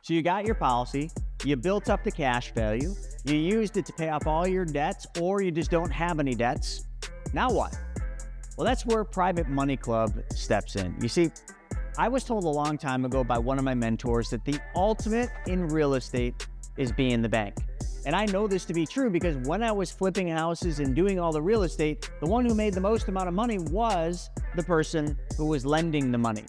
So you got your policy, you built up the cash value, you used it to pay off all your debts, or you just don't have any debts. Now what? Well, that's where Private Money Club steps in. You see, I was told a long time ago by one of my mentors that the ultimate in real estate is being the bank. And I know this to be true because when I was flipping houses and doing all the real estate, the one who made the most amount of money was the person who was lending the money,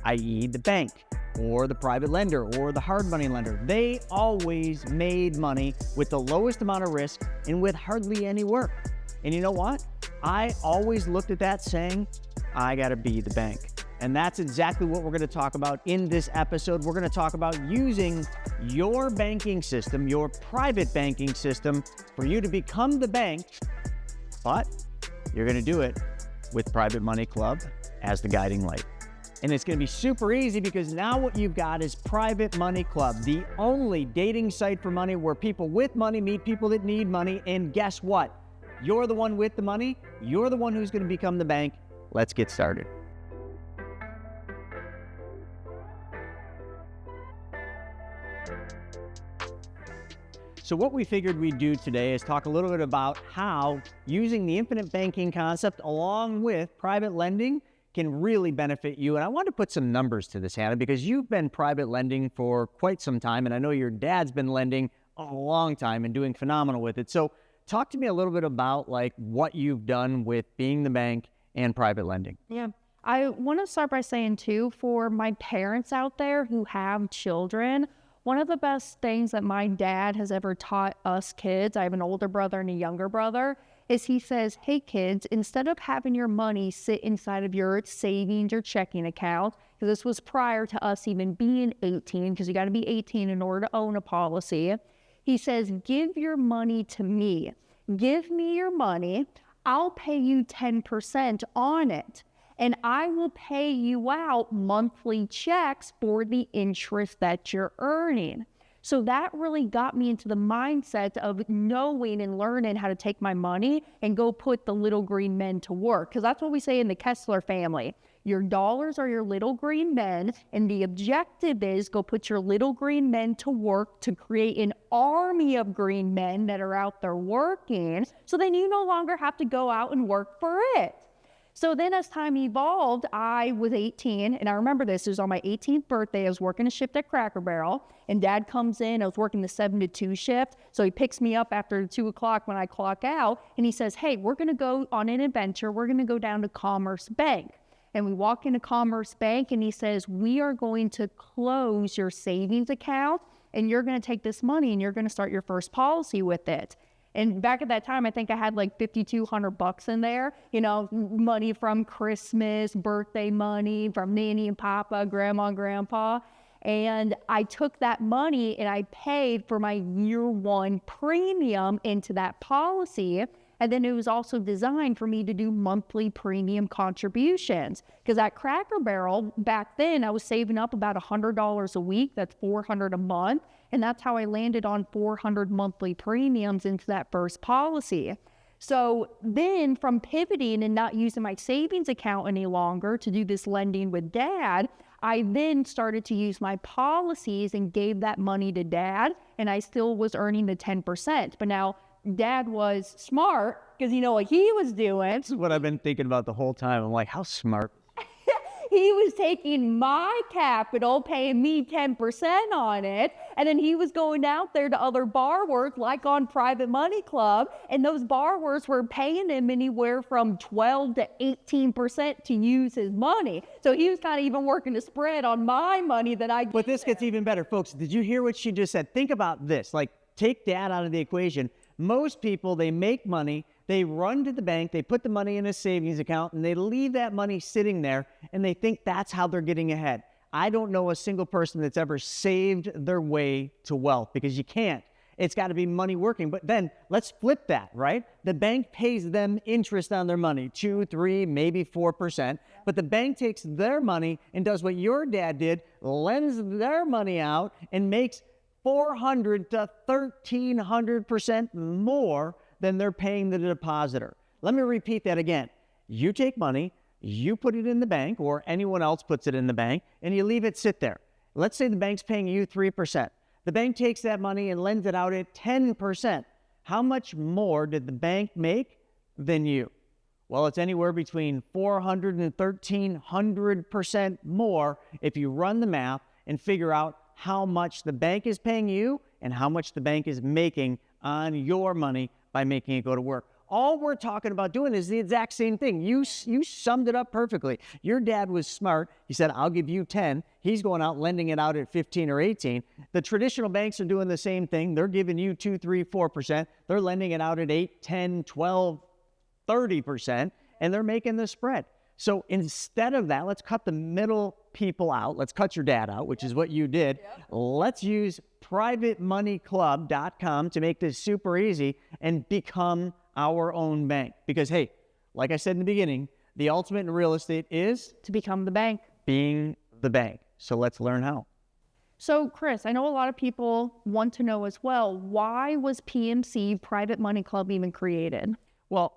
i.e. the bank or the private lender or the hard money lender. They always made money with the lowest amount of risk and with hardly any work. And you know what? I always looked at that saying, I gotta be the bank. And that's exactly what we're going to talk about in this episode. We're going to talk about using your banking system, your private banking system, for you to become the bank, but you're going to do it with Private Money Club as the guiding light. And it's going to be super easy because now what you've got is Private Money Club, the only dating site for money where people with money meet people that need money. And guess what? You're the one with the money. You're the one who's going to become the bank. Let's get started. So what we figured we'd do today is talk a little bit about how using the infinite banking concept along with private lending can really benefit you. And I want to put some numbers to this, Hannah, because you've been private lending for quite some time. And I know your dad's been lending a long time and doing phenomenal with it. So talk to me a little bit about like what you've done with being the bank and private lending. Yeah. I want to start by saying too, for my parents out there who have children, one of the best things that my dad has ever taught us kids, I have an older brother and a younger brother, is he says, hey kids, instead of having your money sit inside of your savings or checking account, because this was prior to us even being 18, because you got to be 18 in order to own a policy, he says, give your money to me. Give me your money. I'll pay you 10% on it. And I will pay you out monthly checks for the interest that you're earning. So that really got me into the mindset of knowing and learning how to take my money and go put the little green men to work. Because that's what we say in the Kessler family. Your dollars are your little green men, and the objective is go put your little green men to work to create an army of green men that are out there working, so then you no longer have to go out and work for it. So then as time evolved, I was 18, and I remember this, it was on my 18th birthday, I was working a shift at Cracker Barrel, and Dad comes in, I was working the 7 to 2 shift, so he picks me up after 2 o'clock when I clock out, and he says, hey, we're gonna go on an adventure, we're gonna go down to Commerce Bank. And we walk into Commerce Bank, and he says, we are going to close your savings account, and you're gonna take this money, and you're gonna start your first policy with it. And back at that time, I think I had like $5,200 in there, you know, money from Christmas, birthday money, from Nanny and Papa, Grandma and Grandpa. And I took that money and I paid for my year 1 premium into that policy. And then it was also designed for me to do monthly premium contributions. Because at Cracker Barrel, back then, I was saving up about $100 a week. That's $400 a month. And that's how I landed on 400 monthly premiums into that first policy. So then from pivoting and not using my savings account any longer to do this lending with Dad, I then started to use my policies and gave that money to Dad. And I still was earning the 10%. But now Dad was smart because you know what he was doing. This is what I've been thinking about the whole time. I'm like, how smart. He was taking my capital, paying me 10% on it, and then he was going out there to other borrowers, like on Private Money Club, and those borrowers were paying him anywhere from 12 to 18% to use his money. So he was kind of even working the spread on my money that I. But this gets even better, folks. Did you hear what she just said? Think about this. Like, take Dad out of the equation. Most people, they make money, they run to the bank, they put the money in a savings account, and they leave that money sitting there, and they think that's how they're getting ahead. I don't know a single person that's ever saved their way to wealth, because you can't. It's got to be money working. But then let's flip that, right? The bank pays them interest on their money, 2, 3, maybe 4%. But the bank takes their money and does what your dad did, lends their money out, and makes 400 to 1,300% more than they're paying the depositor. Let me repeat that again. You take money, you put it in the bank, or anyone else puts it in the bank, and you leave it sit there. Let's say the bank's paying you 3%. The bank takes that money and lends it out at 10%. How much more did the bank make than you? Well, it's anywhere between 400 and 1,300% more if you run the math and figure out how much the bank is paying you and how much the bank is making on your money by making it go to work. All we're talking about doing is the exact same thing. You summed it up perfectly. Your dad was smart. He said, I'll give you 10. He's going out lending it out at 15 or 18. The traditional banks are doing the same thing. They're giving you 2, 3, 4%. They're lending it out at 8, 10, 12, 30%, and they're making the spread. So instead of that, let's cut the middle people out. Let's cut your dad out, which is what you did. Let's use privatemoneyclub.com to make this super easy and become our own bank. Because, hey, like I said in the beginning, the ultimate in real estate is To become the bank. being the bank. So let's learn how. So, Chris, I know a lot of people want to know as well, why was PMC, Private Money Club, even created? Well,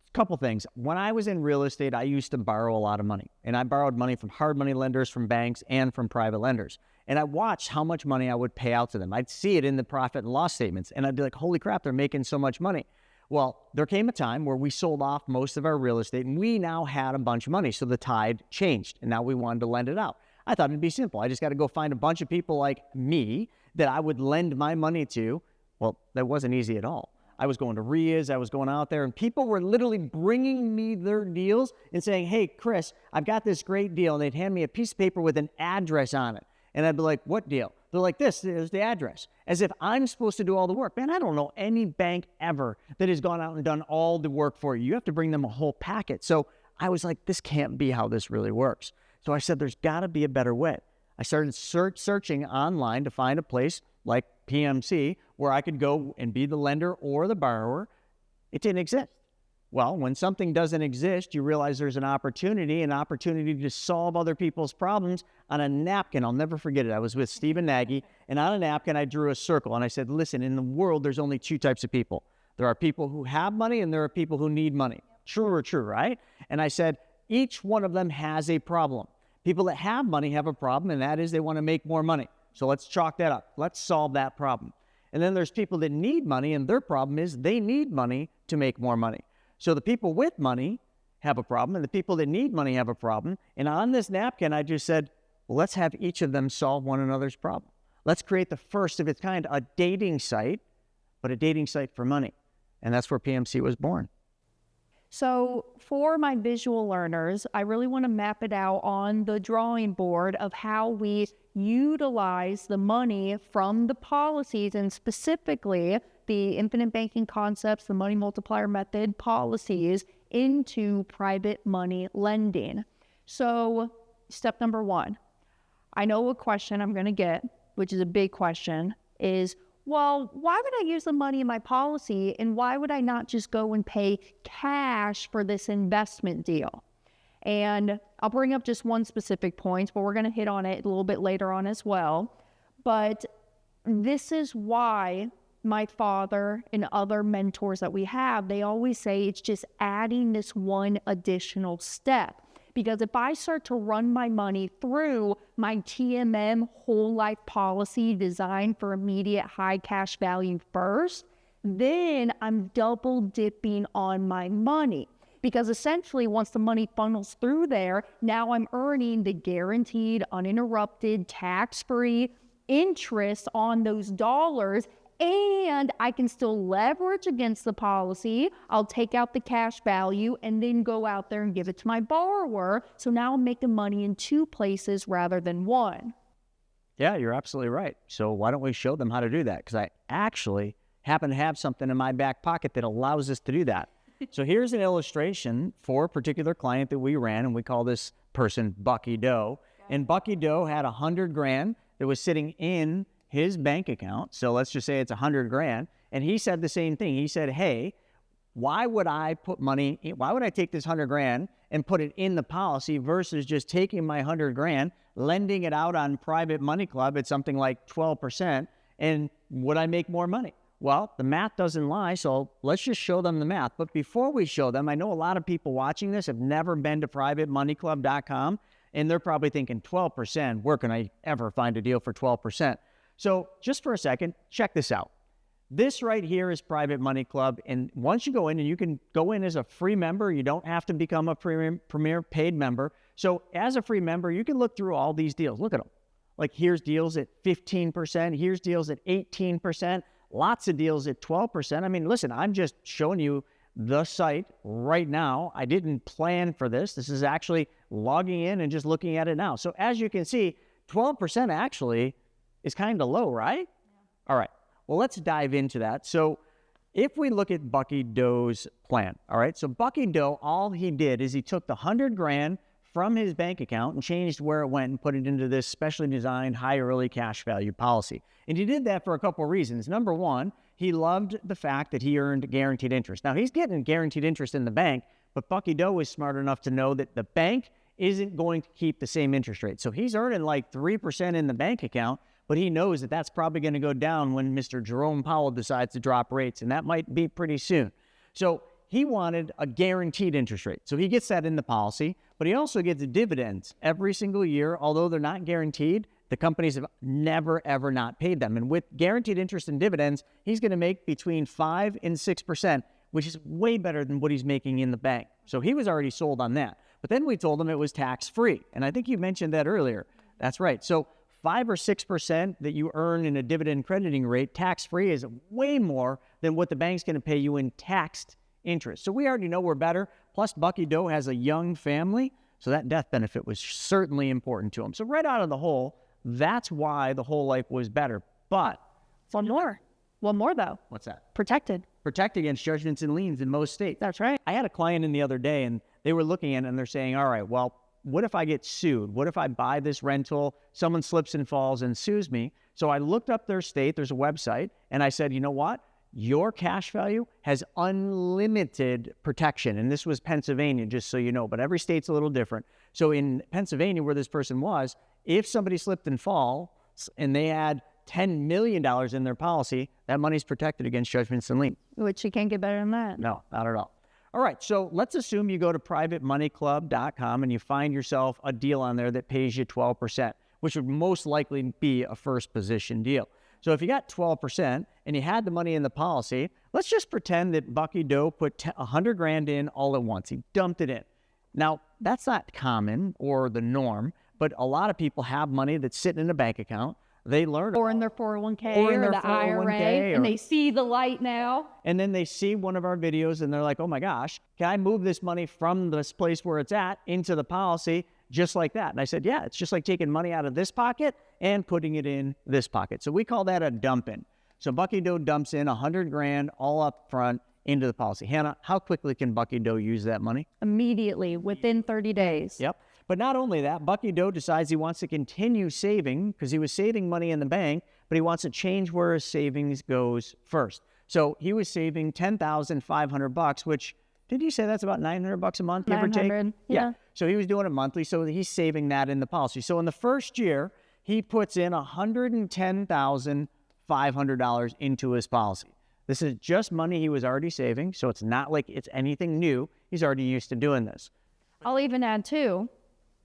a couple things. When I was in real estate, I used to borrow a lot of money. And I borrowed money from hard money lenders, from banks, and from private lenders. And I watched how much money I would pay out to them. I'd see it in the profit and loss statements. And I'd be like, holy crap, they're making so much money. Well, there came a time where we sold off most of our real estate and we now had a bunch of money. So the tide changed and now we wanted to lend it out. I thought it'd be simple. I just got to go find a bunch of people like me that I would lend my money to. Well, that wasn't easy at all. I was going to RIAs, I was going out there, and people were literally bringing me their deals and saying, hey, Chris, I've got this great deal. And they'd hand me a piece of paper with an address on it. And I'd be like, what deal? They're like, this is the address. As if I'm supposed to do all the work. Man, I don't know any bank ever that has gone out and done all the work for you. You have to bring them a whole packet. So I was like, this can't be how this really works. So I said, there's got to be a better way. I started searching online to find a place like PMC where I could go and be the lender or the borrower. It didn't exist. Well, when something doesn't exist, you realize there's an opportunity to solve other people's problems on a napkin. I'll never forget it. I was with Stephen Nagy, and on a napkin, I drew a circle, and I said, listen, in the world, there's only two types of people. There are people who have money, and there are people who need money. True or true, right? And I said, each one of them has a problem. People that have money have a problem, and that is they want to make more money. So let's chalk that up. Let's solve that problem. And then there's people that need money, and their problem is they need money to make more money. So the people with money have a problem, and the people that need money have a problem. And on this napkin, I just said, well, let's have each of them solve one another's problem. Let's create the first of its kind, a dating site, but a dating site for money. And that's where PMC was born. So for my visual learners, I really want to map it out on the drawing board of how we utilize the money from the policies, and specifically the infinite banking concepts, the money multiplier method policies, into private money lending. So step number one, I know a question I'm going to get, which is a big question, is, well, why would I use the money in my policy, and why would I not just go and pay cash for this investment deal? And I'll bring up just one specific point, but we're going to hit on it a little bit later on as well. But this is why my father and other mentors that we have, they always say it's just adding this one additional step. Because if I start to run my money through my TMM whole life policy designed for immediate high cash value first, then I'm double dipping on my money. Because essentially, once the money funnels through there, now I'm earning the guaranteed, uninterrupted, tax-free interest on those dollars, and I can still leverage against the policy. I'll take out the cash value and then go out there and give it to my borrower. So now I'm making money in two places rather than one. Yeah, you're absolutely right. So why don't we show them how to do that? Because I actually happen to have something in my back pocket that allows us to do that. So here's an illustration for a particular client that we ran, and we call this person Bucky Doe. And Bucky Doe had $100,000 that was sitting in his bank account. So let's just say it's $100,000. And he said the same thing. He said, hey, why would I take this $100,000 and put it in the policy versus just taking my $100,000, lending it out on Private Money Club at something like 12%, and would I make more money? Well, the math doesn't lie, so let's just show them the math. But before we show them, I know a lot of people watching this have never been to privatemoneyclub.com, And they're probably thinking 12%, where can I ever find a deal for 12%? So just for a second, check this out. This right here is Private Money Club. And once you go in, and you can go in as a free member, you don't have to become a premier paid member. So as a free member, you can look through all these deals. Look at them. Like here's deals at 15%, here's deals at 18%, lots of deals at 12%. I mean, listen, I'm just showing you the site right now. I didn't plan for this. This is actually logging in and just looking at it now. So as you can see, 12% actually is kind of low, right? Yeah. All right. Well, let's dive into that. So if we look at Bucky Doe's plan, all right, so Bucky Doe, all he did is he took the $100,000 from his bank account and changed where it went and put it into this specially designed high early cash value policy. And he did that for a couple of reasons. Number one, he loved the fact that he earned guaranteed interest. Now, he's getting guaranteed interest in the bank, but Bucky Doe was smart enough to know that the bank isn't going to keep the same interest rate. So he's earning like 3% in the bank account, but he knows that that's probably going to go down when Mr. Jerome Powell decides to drop rates, and that might be pretty soon. So he wanted a guaranteed interest rate. So he gets that in the policy, but he also gets dividends every single year. Although they're not guaranteed, the companies have never, ever not paid them. And with guaranteed interest and dividends, he's going to make between 5 and 6%, which is way better than what he's making in the bank. So he was already sold on that. But then we told him it was tax-free. And I think you mentioned that earlier. That's right. So 5 or 6% that you earn in a dividend crediting rate, tax-free, is way more than what the bank's going to pay you in taxed interest. So we already know we're better. Plus, Bucky Doe has a young family, so that death benefit was certainly important to him. So right out of the hole, that's why the whole life was better. But one more though. What's that? Protected against judgments and liens in most states. That's right. I had a client in the other day, and they were looking at it, and they're saying, all right, well, what if I get sued? What if I buy this rental, someone slips and falls and sues me? So I looked up their state, there's a website, and I said, you know what? Your cash value has unlimited protection. And this was Pennsylvania, just so you know, but every state's a little different. So in Pennsylvania, where this person was, if somebody slipped and fall and they had $10 million in their policy, that money's protected against judgments and liens. Which you can't get better than that. No, not at all. All right, so let's assume you go to privatemoneyclub.com and you find yourself a deal on there that pays you 12%, which would most likely be a first position deal. So if you got 12% and you had the money in the policy, let's just pretend that Bucky Doe put $100,000 in all at once. He dumped it in. Now, that's not common or the norm, but a lot of people have money that's sitting in a bank account. They learn or in their 401k or the IRA, and they see the light now. And then they see one of our videos and they're like, oh my gosh, can I move this money from this place where it's at into the policy just like that? And I said, yeah, it's just like taking money out of this pocket and putting it in this pocket. So we call that a dump in. So Bucky Doe dumps in $100,000 all up front into the policy. Hannah, how quickly can Bucky Doe use that money? Immediately, within 30 days. Yep. But not only that, Bucky Doe decides he wants to continue saving because he was saving money in the bank, but he wants to change where his savings goes first. So he was saving $10,500, which, did you say that's about $900 a month, give or take? Yeah. So he was doing it monthly, so he's saving that in the policy. So in the first year, he puts in $110,500 into his policy. This is just money he was already saving, so it's not like it's anything new. He's already used to doing this. I'll even add too,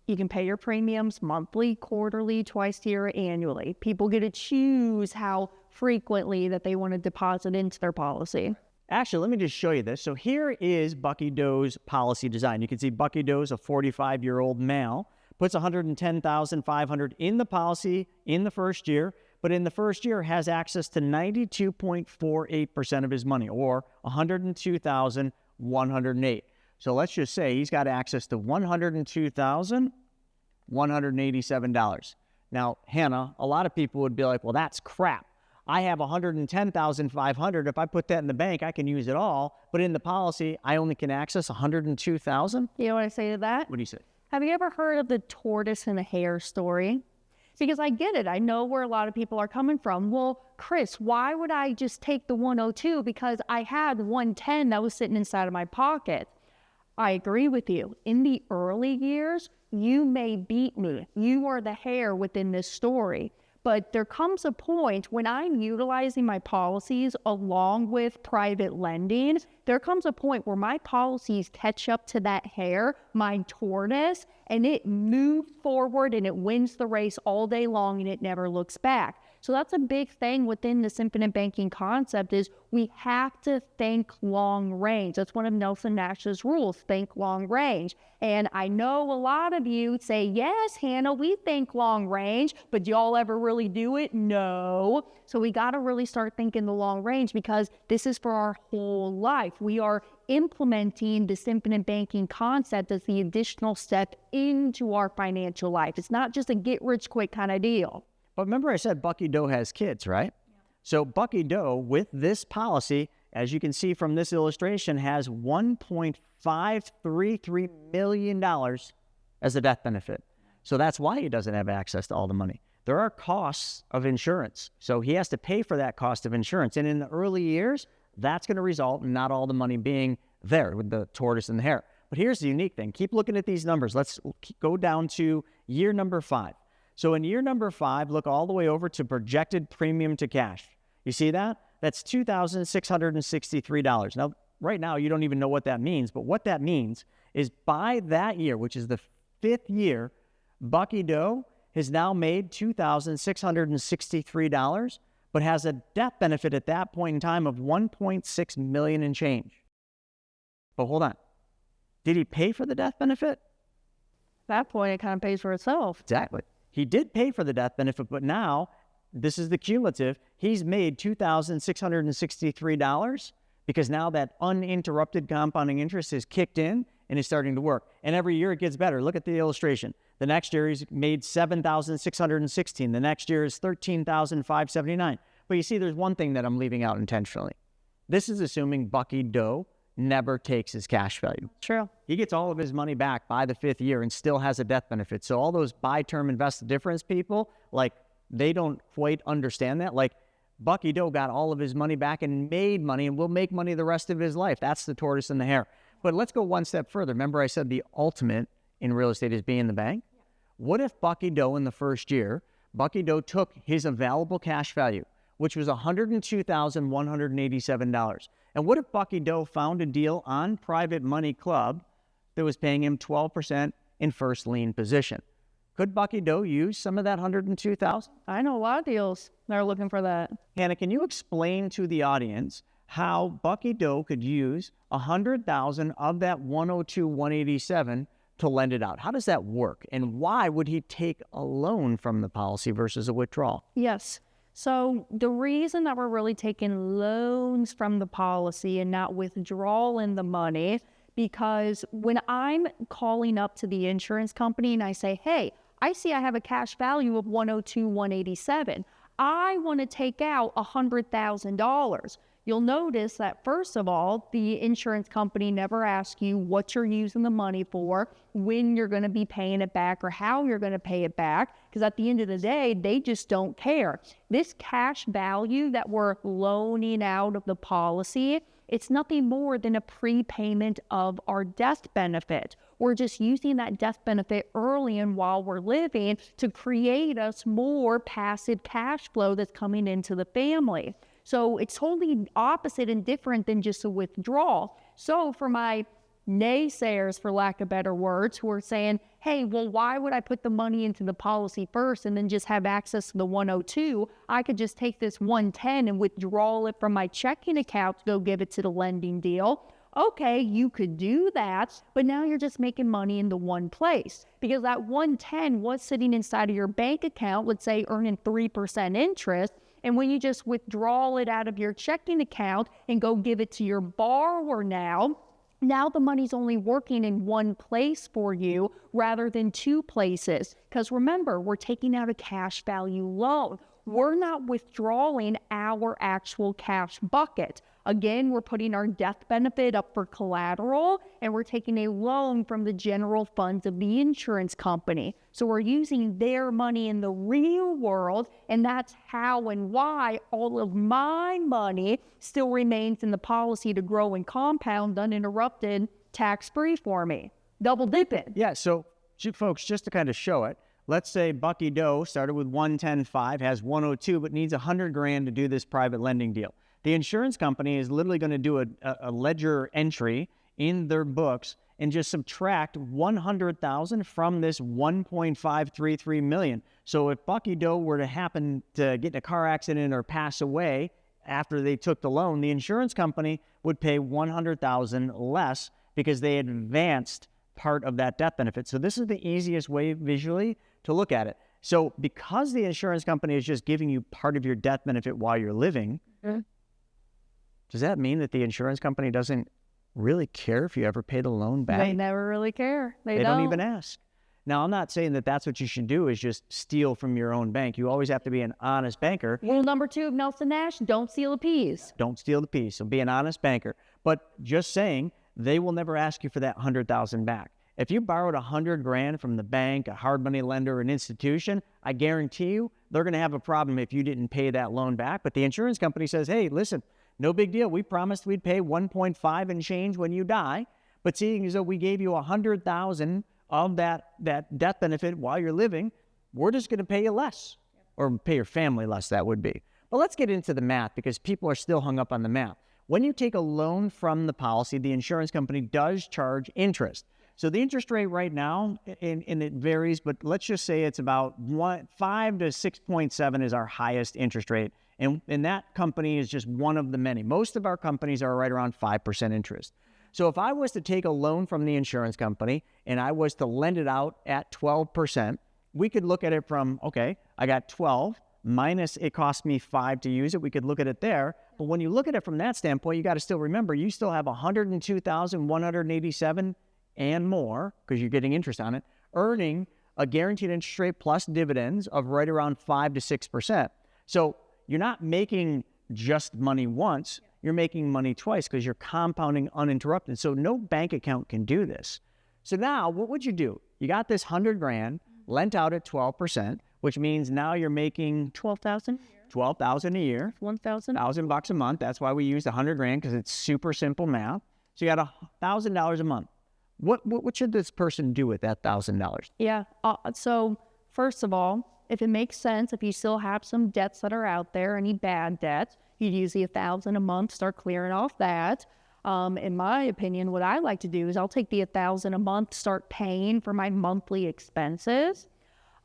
you can pay your premiums monthly, quarterly, twice a year, annually. People get to choose how frequently that they want to deposit into their policy. Actually, let me just show you this. So here is Bucky Doe's policy design. You can see Bucky Doe's a 45-year-old male, puts $110,500 in the policy in the first year, but in the first year has access to 92.48% of his money, or $102,108. So let's just say he's got access to $102,187. Now, Hannah, a lot of people would be like, well, that's crap. I have $110,500. If I put that in the bank, I can use it all. But in the policy, I only can access $102,000. You know what I say to that? What do you say? Have you ever heard of the tortoise and the hare story? Because I get it. I know where a lot of people are coming from. Well, Chris, why would I just take the 102? Because I had 110 that was sitting inside of my pocket. I agree with you. In the early years, you may beat me. You are the hare within this story. But there comes a point when I'm utilizing my policies along with private lending, there comes a point where my policies catch up to that hare, my tortoise, and it moves forward and it wins the race all day long and it never looks back. So that's a big thing within this infinite banking concept is we have to think long range. That's one of Nelson Nash's rules, think long range. And I know a lot of you say, yes, Hannah, we think long range, but do y'all ever really do it? No. So we got to really start thinking the long range because this is for our whole life. We are implementing this infinite banking concept as the additional step into our financial life. It's not just a get rich quick kind of deal. But remember I said Bucky Doe has kids, right? Yeah. So Bucky Doe, with this policy, as you can see from this illustration, has $1.533 million as a death benefit. So that's why he doesn't have access to all the money. There are costs of insurance. So he has to pay for that cost of insurance. And in the early years, that's going to result in not all the money being there with the tortoise and the hare. But here's the unique thing. Keep looking at these numbers. Let's go down to year number 5. So in year number 5, look all the way over to projected premium to cash. You see that? That's $2,663. Now, right now, you don't even know what that means, but what that means is by that year, which is the 5th year, Bucky Doe has now made $2,663, but has a death benefit at that point in time of $1.6 million and change. But hold on. Did he pay for the death benefit? At that point, it kind of pays for itself. Exactly. He did pay for the death benefit, but now, this is the cumulative, he's made $2,663 because now that uninterrupted compounding interest is kicked in and is starting to work. And every year it gets better. Look at the illustration. The next year he's made $7,616. The next year is $13,579. But you see, there's one thing that I'm leaving out intentionally. This is assuming Bucky Doe never takes his cash value. True. He gets all of his money back by the 5th year and still has a death benefit. So all those buy term invest the difference people, like they don't quite understand that. Like Bucky Doe got all of his money back and made money and will make money the rest of his life. That's the tortoise and the hare. But let's go one step further. Remember I said the ultimate in real estate is being the bank? What if Bucky Doe in the first year, Bucky Doe took his available cash value, which was $102,187. And what if Bucky Doe found a deal on Private Money Club that was paying him 12% in first lien position? Could Bucky Doe use some of that $102,000? I know a lot of deals that are looking for that. Hannah, can you explain to the audience how Bucky Doe could use $100,000 of that $102,187 to lend it out? How does that work? And why would he take a loan from the policy versus a withdrawal? Yes. So the reason that we're really taking loans from the policy and not withdrawing the money, because when I'm calling up to the insurance company and I say, hey, I see I have a cash value of $102,187. I want to take out $100,000. You'll notice that, first of all, the insurance company never asks you what you're using the money for, when you're going to be paying it back, or how you're going to pay it back, because at the end of the day, they just don't care. This cash value that we're loaning out of the policy, it's nothing more than a prepayment of our death benefit. We're just using that death benefit early and while we're living to create us more passive cash flow that's coming into the family. So it's totally opposite and different than just a withdrawal. So for my naysayers, for lack of better words, who are saying, hey, well, why would I put the money into the policy first and then just have access to the 102? I could just take this 110 and withdraw it from my checking account to go give it to the lending deal. Okay, you could do that, but now you're just making money in the one place, because that 110 was sitting inside of your bank account, let's say earning 3% interest. And when you just withdraw it out of your checking account and go give it to your borrower now the money's only working in one place for you rather than two places. Because remember, we're taking out a cash value loan. We're not withdrawing our actual cash bucket. Again, we're putting our death benefit up for collateral, and we're taking a loan from the general funds of the insurance company. So we're using their money in the real world, and that's how and why all of my money still remains in the policy to grow and compound uninterrupted, tax-free for me. Double dipping. Yeah, so folks, just to kind of show it, let's say Bucky Doe started with 110.5, has 102, but needs 100 grand to do this private lending deal. The insurance company is literally going to do a ledger entry in their books and just subtract 100,000 from this 1.533 million. So if Bucky Doe were to happen to get in a car accident or pass away after they took the loan, the insurance company would pay 100,000 less because they advanced part of that death benefit. So this is the easiest way visually to look at it. So because the insurance company is just giving you part of your death benefit while you're living, does that mean that the insurance company doesn't really care if you ever pay the loan back? They never really care. They don't even ask. Now, I'm not saying that that's what you should do is just steal from your own bank. You always have to be an honest banker. Rule number 2 of Nelson Nash, don't steal the peas. Don't steal the peas. So be an honest banker. But just saying, they will never ask you for that 100,000 back. If you borrowed 100 grand from the bank, a hard money lender, an institution, I guarantee you they're going to have a problem if you didn't pay that loan back. But the insurance company says, hey, listen, no big deal. We promised we'd pay 1.5 and change when you die. But seeing as though we gave you 100,000 of that death benefit while you're living, we're just going to pay you less, or pay your family less, that would be. But let's get into the math because people are still hung up on the math. When you take a loan from the policy, the insurance company does charge interest. So the interest rate right now, and it varies, but let's just say it's about 5 to 6.7 is our highest interest rate. And that company is just one of the many. Most of our companies are right around 5% interest. So if I was to take a loan from the insurance company and I was to lend it out at 12%, we could look at it from, okay, I got 12 minus it cost me 5 to use it. We could look at it there. But when you look at it from that standpoint, you got to still remember, you still have 102,187 and more, because you're getting interest on it, earning a guaranteed interest rate plus dividends of right around 5 to 6%. So you're not making just money once, you're making money twice because you're compounding uninterrupted. So no bank account can do this. So now what would you do? You got this 100 grand lent out at 12%, which means now you're making 12,000 a year, 1,000 $1,000 a month. That's why we use 100 grand, because it's super simple math. So you got $1,000 a month. What should this person do with that $1,000? Yeah. So first of all, if it makes sense, if you still have some debts that are out there, any bad debts, you'd use the $1,000 a month, start clearing off that. In my opinion, what I like to do is I'll take the $1,000 a month, start paying for my monthly expenses.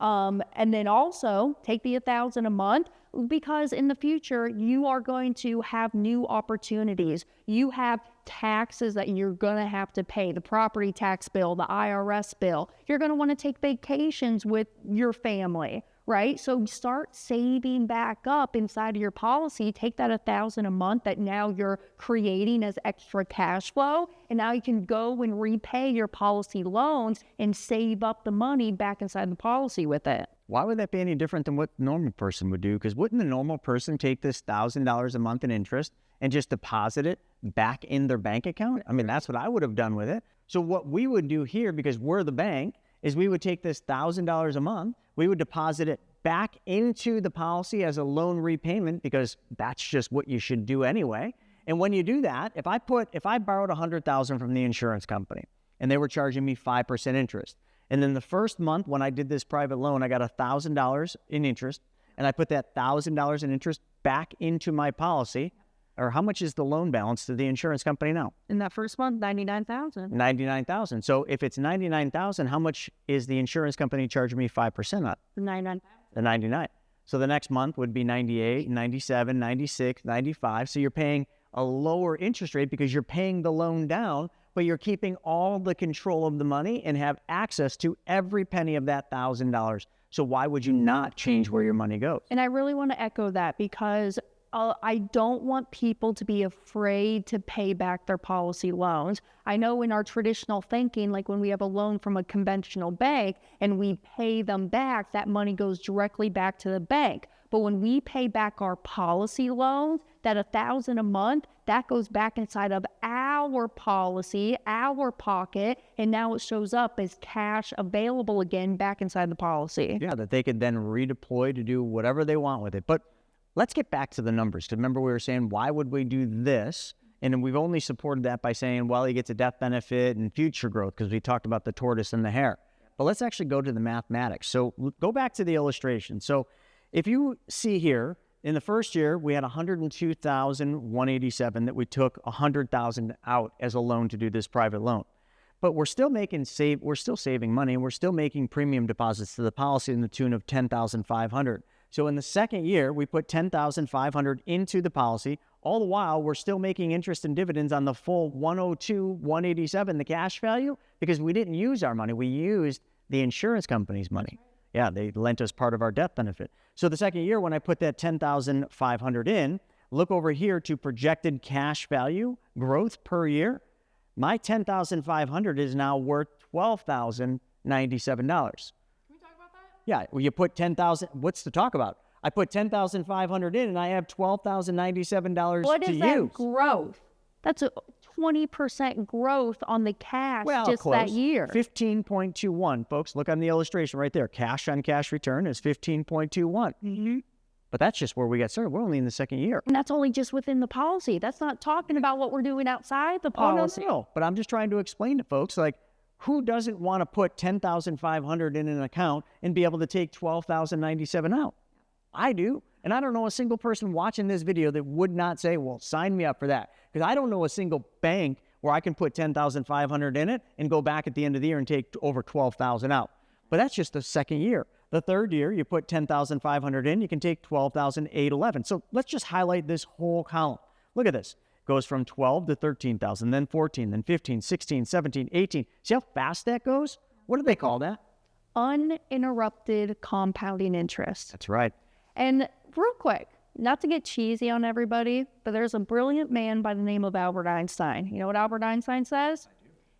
And then also take the $1,000 a month, because in the future, you are going to have new opportunities. You have taxes that you're going to have to pay, the property tax bill, the IRS bill. You're going to want to take vacations with your family, right? So start saving back up inside of your policy. Take that $1,000 a month that now you're creating as extra cash flow, and now you can go and repay your policy loans and save up the money back inside the policy with it. Why would that be any different than what the normal person would do? Because wouldn't the normal person take this $1,000 a month in interest and just deposit it back in their bank account? I mean, that's what I would have done with it. So what we would do here, because we're the bank, is we would take this $1,000 a month, we would deposit it back into the policy as a loan repayment, because that's just what you should do anyway. And when you do that, if I borrowed $100,000 from the insurance company and they were charging me 5% interest, and then the first month when I did this private loan, I got $1,000 in interest, and I put that $1,000 in interest back into my policy. Or how much is the loan balance to the insurance company now? In that first month, $99,000. $99,000. So if it's $99,000, how much is the insurance company charging me 5% on? $99,000. The $99,000. So the next month would be $98,000, $97,000, $96,000, $95,000. So you're paying a lower interest rate because you're paying the loan down, but you're keeping all the control of the money and have access to every penny of that $1,000. So why would you not change where your money goes? And I really want to echo that, because I don't want people to be afraid to pay back their policy loans. I know in our traditional thinking, like when we have a loan from a conventional bank and we pay them back, that money goes directly back to the bank. But when we pay back our policy loans, that $1,000 a month, that goes back inside of our policy, our pocket, and now it shows up as cash available again back inside the policy. Yeah, that they could then redeploy to do whatever they want with it. But let's get back to the numbers. Because remember, we were saying, why would we do this? And then we've only supported that by saying, well, he gets a death benefit and future growth, because we talked about the tortoise and the hare. But let's actually go to the mathematics. So go back to the illustration. So if you see here, in the first year, we had $102,187 that we took $100,000 out as a loan to do this private loan. But we're still we're still saving money, and we're still making premium deposits to the policy in the tune of $10,500. So in the second year, we put $10,500 into the policy. All the while, we're still making interest and dividends on the full $102,187, the cash value, because we didn't use our money. We used the insurance company's money. Yeah, they lent us part of our death benefit. So the second year, when I put that $10,500 in, look over here to projected cash value growth per year. My $10,500 is now worth $12,097. Can we talk about that? Yeah, well, you put $10,000. What's to talk about? I put $10,500 in, and I have $12,097 What to is use. that growth? That's a 20% growth on the cash just close. that year. 15.21, folks. Look on the illustration right there. Cash on cash return is 15.21. Mm-hmm. But that's just where we got started. We're only in the second year. And that's only just within the policy. That's not talking about what we're doing outside the policy. Oh, no. But I'm just trying to explain to folks, like, who doesn't want to put $10,500 in an account and be able to take $12,097 out? I do. And I don't know a single person watching this video that would not say, well, sign me up for that. Because I don't know a single bank where I can put $10,500 in it and go back at the end of the year and take over $12,000 out. But that's just the second year. The third year, you put $10,500 in, you can take $12,811. So let's just highlight this whole column. Look at this. It goes from 12 to 13,000, then 14, then 15, 16, 17, 18. See how fast that goes? What do they call that? Uninterrupted compounding interest. That's right. And real quick, not to get cheesy on everybody, but there's a brilliant man by the name of Albert Einstein. You know what Albert Einstein says?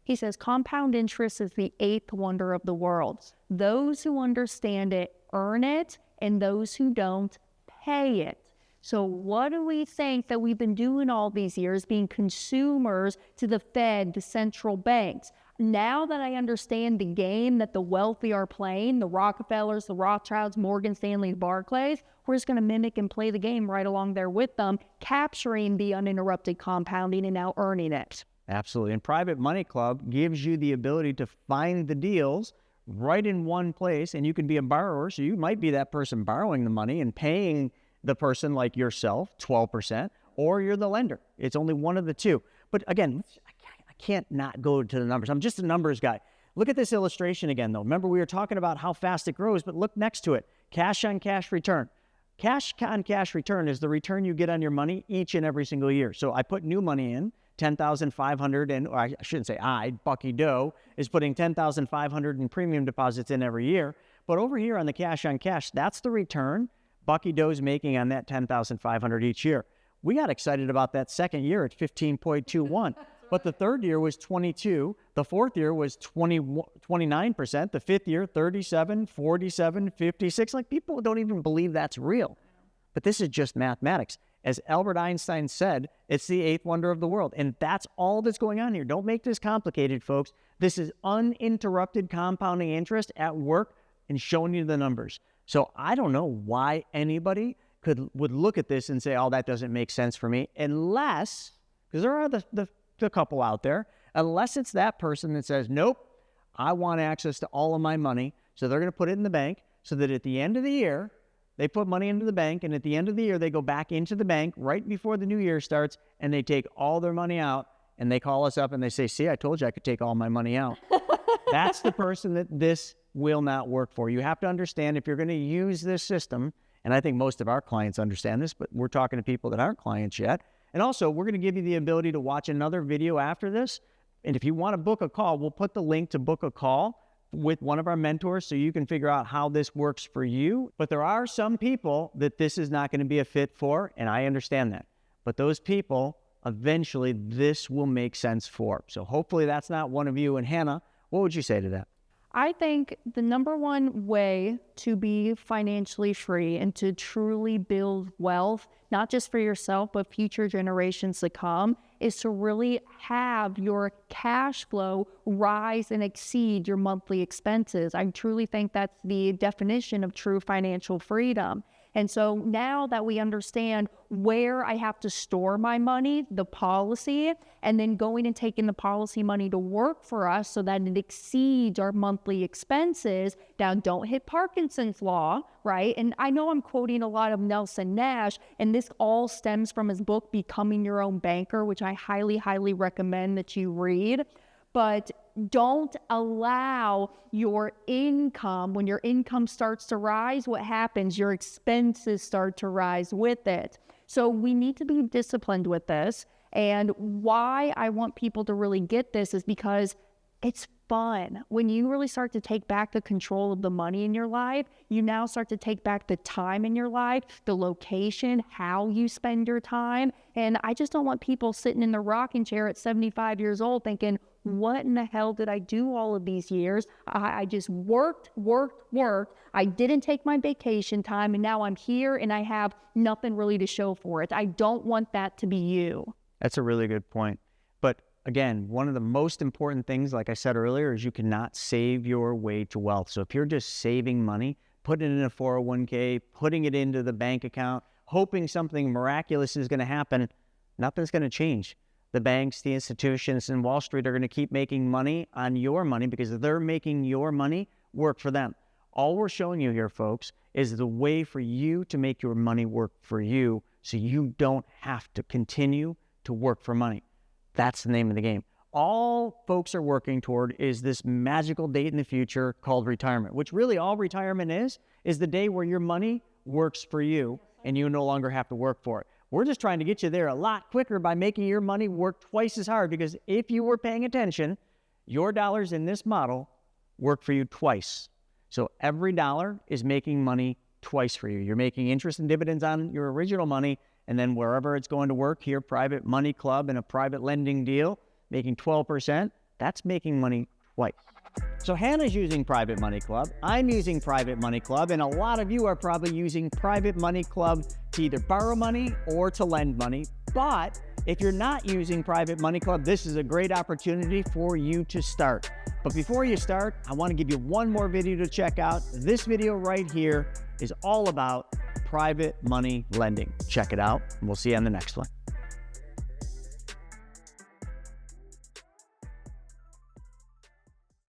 He says, compound interest is the eighth wonder of the world. Those who understand it earn it, and those who don't pay it. So what do we think that we've been doing all these years, being consumers to the Fed, the central banks? Now that I understand the game that the wealthy are playing, the Rockefellers, the Rothschilds, Morgan Stanley, Barclays, we're just going to mimic and play the game right along there with them, capturing the uninterrupted compounding and now earning it. Absolutely. And Private Money Club gives you the ability to find the deals right in one place, and you can be a borrower. So you might be that person borrowing the money and paying the person like yourself 12%, or you're the lender. It's only one of the two. But again, I can't not go to the numbers. I'm just a numbers guy. Look at this illustration again, though. Remember, we were talking about how fast it grows, but look next to it. Cash on cash return. Cash on cash return is the return you get on your money each and every single year. So I put new money in, 10,500, and or I shouldn't say Bucky Doe is putting 10,500 in premium deposits in every year. But over here on the cash on cash, that's the return Bucky Doe's making on that 10,500 each year. We got excited about that second year at 15.21. But the third year was 22. The fourth year was 29%. The fifth year, 37, 47, 56. Like, people don't even believe that's real. But this is just mathematics. As Albert Einstein said, it's the eighth wonder of the world. And that's all that's going on here. Don't make this complicated, folks. This is uninterrupted compounding interest at work and showing you the numbers. So I don't know why anybody would look at this and say, oh, that doesn't make sense for me, unless, because there are the couple out there, unless it's that person that says, nope, I want access to all of my money. So they're going to put it in the bank so that at the end of the year, they put money into the bank, and at the end of the year, they go back into the bank right before the new year starts, and they take all their money out, and they call us up and they say, see, I told you I could take all my money out. That's the person that this will not work for. You have to understand, if you're going to use this system, and I think most of our clients understand this, but we're talking to people that aren't clients yet. And also, we're going to give you the ability to watch another video after this. And if you want to book a call, we'll put the link to book a call with one of our mentors so you can figure out how this works for you. But there are some people that this is not going to be a fit for, and I understand that. But those people, eventually, this will make sense for. So hopefully that's not one of you. And Hannah, what would you say to that? I think the number one way to be financially free and to truly build wealth, not just for yourself, but future generations to come, is to really have your cash flow rise and exceed your monthly expenses. I truly think that's the definition of true financial freedom. And so now that we understand where I have to store my money, the policy, and then going and taking the policy money to work for us so that it exceeds our monthly expenses. Now, don't hit Parkinson's law, right? And I know I'm quoting a lot of Nelson Nash, and this all stems from his book, Becoming Your Own Banker, which I highly, highly recommend that you read. But don't allow your income, when your income starts to rise, what happens? Your expenses start to rise with it. So we need to be disciplined with this. And why I want people to really get this is because it's fun. When you really start to take back the control of the money in your life, you now start to take back the time in your life, the location, how you spend your time. And I just don't want people sitting in the rocking chair at 75 years old thinking, what in the hell did I do all of these years? I just worked. I didn't take my vacation time, and now I'm here and I have nothing really to show for it. I don't want that to be you. That's a really good point. But again, one of the most important things, like I said earlier, is you cannot save your way to wealth. So if you're just saving money, putting it in a 401k, putting it into the bank account, hoping something miraculous is going to happen, nothing's going to change. The banks, the institutions, and Wall Street are going to keep making money on your money because they're making your money work for them. All we're showing you here, folks, is the way for you to make your money work for you so you don't have to continue to work for money. That's the name of the game. All folks are working toward is this magical date in the future called retirement, which really all retirement is the day where your money works for you and you no longer have to work for it. We're just trying to get you there a lot quicker by making your money work twice as hard, because if you were paying attention, your dollars in this model work for you twice. So every dollar is making money twice for you. You're making interest and dividends on your original money, and then wherever it's going to work, here, private money club and a private lending deal, making 12%, that's making money twice. So Hannah's using Private Money Club, I'm using Private Money Club, and a lot of you are probably using Private Money Club to either borrow money or to lend money. But if you're not using Private Money Club, this is a great opportunity for you to start. But before you start, I want to give you one more video to check out. This video right here is all about private money lending. Check it out, and we'll see you on the next one.